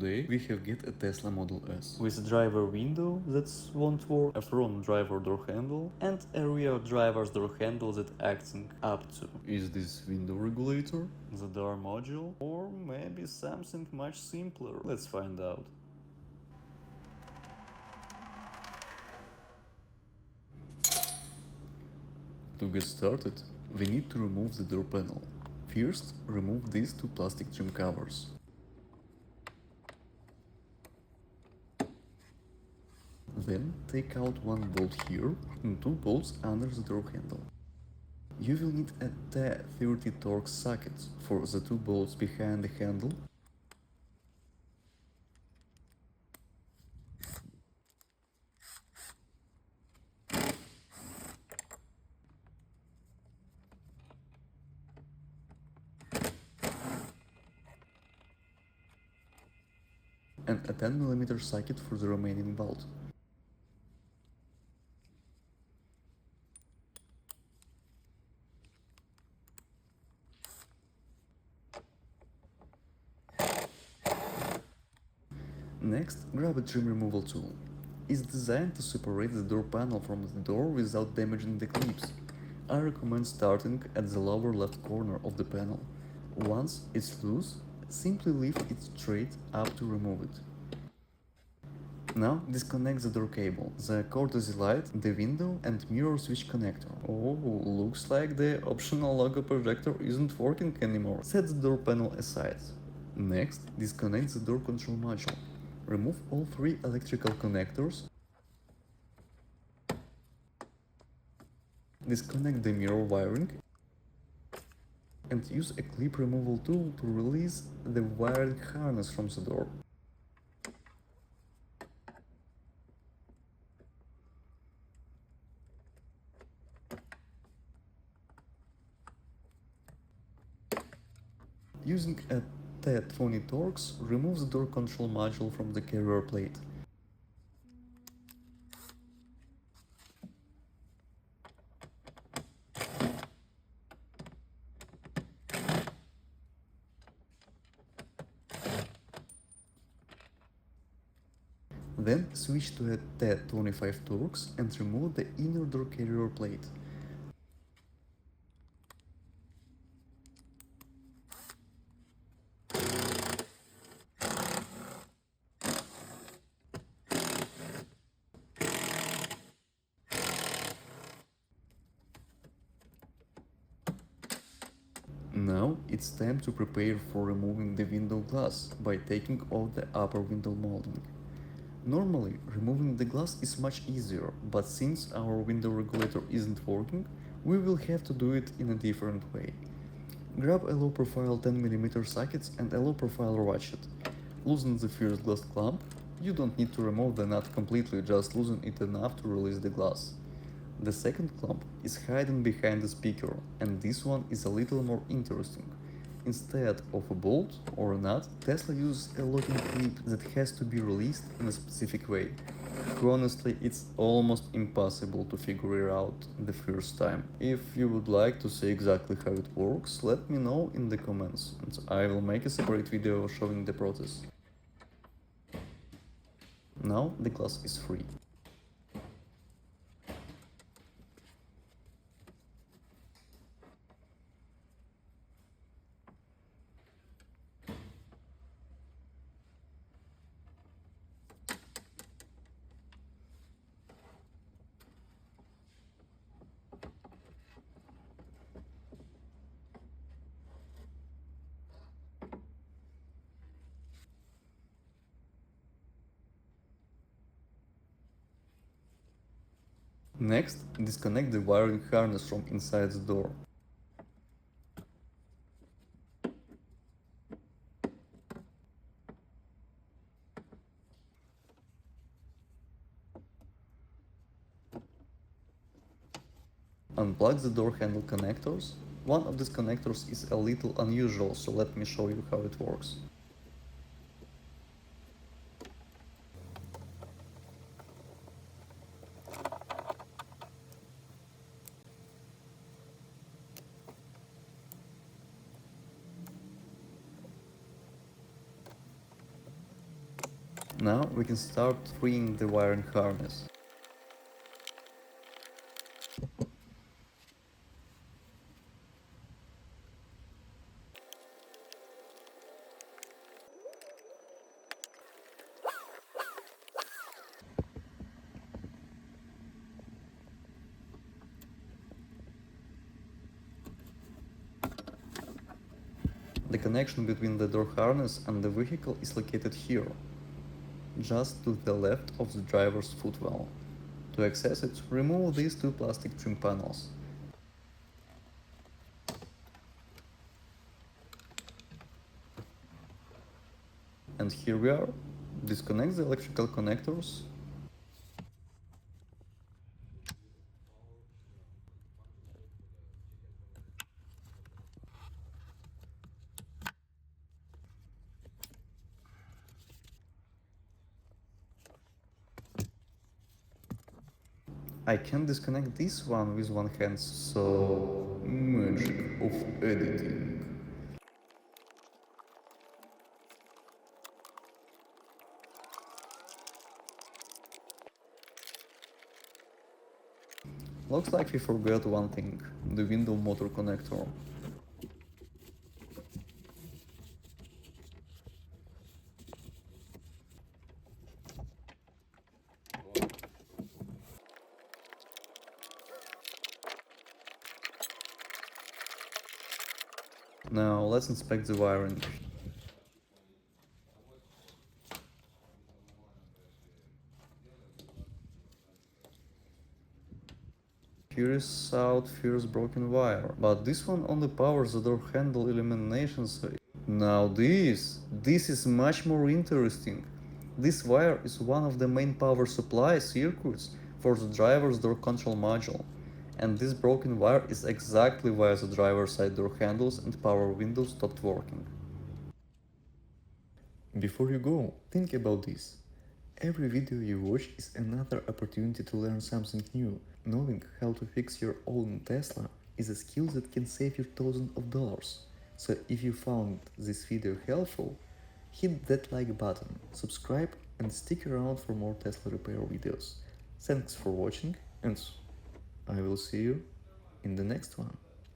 today we have get a Tesla Model S. With a driver window that won't work, a front driver door handle, and a rear driver's door handle that acting up to. Is this window regulator? The door module? Or maybe something much simpler? Let's find out. To get started, we need to remove the door panel. First, remove these two plastic trim covers. Then take out one bolt here and two bolts under the door handle. You will need a T30 Torx socket for the two bolts behind the handle and a 10mm socket for the remaining bolt. Next, grab a trim removal tool. It's designed to separate the door panel from the door without damaging the clips. I recommend starting at the lower left corner of the panel. Once it's loose, simply lift it straight up to remove it. Now disconnect the door cable, the courtesy light, the window and mirror switch connector. Oh, looks like the optional logo projector isn't working anymore. Set the door panel aside. Next, disconnect the door control module. Remove all three electrical connectors. Disconnect the mirror wiring and use a clip removal tool to release the wiring harness from the door. Using a T20 Torx, remove the door control module from the carrier plate. Then switch to a T25 Torx and remove the inner door carrier plate. Now it's time to prepare for removing the window glass by taking off the upper window molding. Normally, removing the glass is much easier, but since our window regulator isn't working, we will have to do it in a different way. Grab a low profile 10mm socket and a low profile ratchet. Loosen the first glass clamp. You don't need to remove the nut completely, just loosen it enough to release the glass. The second clamp is hidden behind the speaker, and this one is a little more interesting. Instead of a bolt or a nut, Tesla uses a locking clip that has to be released in a specific way. Honestly, it's almost impossible to figure it out the first time. If you would like to see exactly how it works, let me know in the comments, and I will make a separate video showing the process. Now the glass is free. Next, disconnect the wiring harness from inside the door. Unplug the door handle connectors. One of these connectors is a little unusual, so let me show you how it works. Now we can start freeing the wiring harness. The connection between the door harness and the vehicle is located here, just to the left of the driver's footwell. To access it, remove these two plastic trim panels. And here we are. Disconnect the electrical connectors. I can disconnect this one with one hand, so magic of editing. Looks like we forgot one thing, the window motor connector. Now let's inspect the wiring. Here is out first broken wire, but this one only powers the door handle illuminations. Now this is much more interesting. This wire is one of the main power supply circuits for the driver's door control module. And this broken wire is exactly why the driver's side door handles and power windows stopped working. Before you go, think about this. Every video you watch is another opportunity to learn something new. Knowing how to fix your own Tesla is a skill that can save you thousands of dollars. So if you found this video helpful, hit that like button, subscribe and stick around for more Tesla repair videos. Thanks for watching and I will see you in the next one.